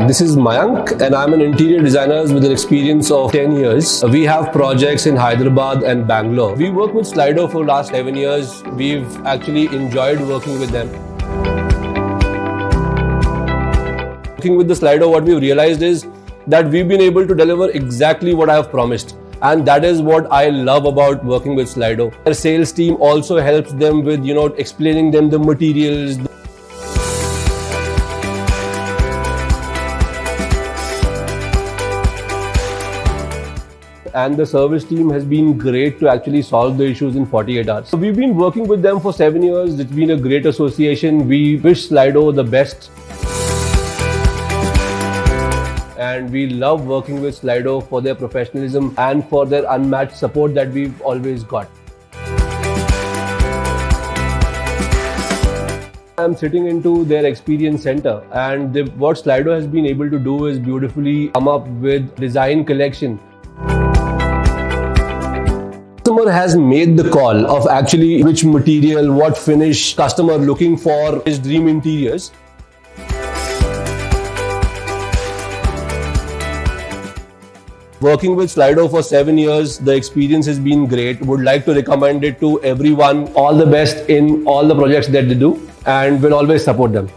Hi, this is Mayank and I'm an interior designer with an experience of 10 years. We have projects in Hyderabad and Bangalore. We work with Slido for the last 7 years. We've actually enjoyed working with them. Working with the Slido, what we've realized is that we've been able to deliver exactly what I have promised. And that is what I love about working with Slido. Their sales team also helps them with, explaining them the materials. And the service team has been great to actually solve the issues in 48 hours. So we've been working with them for 7 years. It's been a great association. We wish Slido the best. And we love working with Slido for their professionalism and for their unmatched support that we've always got. I'm sitting into their experience center, and what Slido has been able to do is beautifully come up with design collection. Customer has made the call of actually which material, what finish customer looking for his dream interiors. Working with Slido for 7 years, the experience has been great. Would like to recommend it to everyone. All the best in all the projects that they do, and will always support them.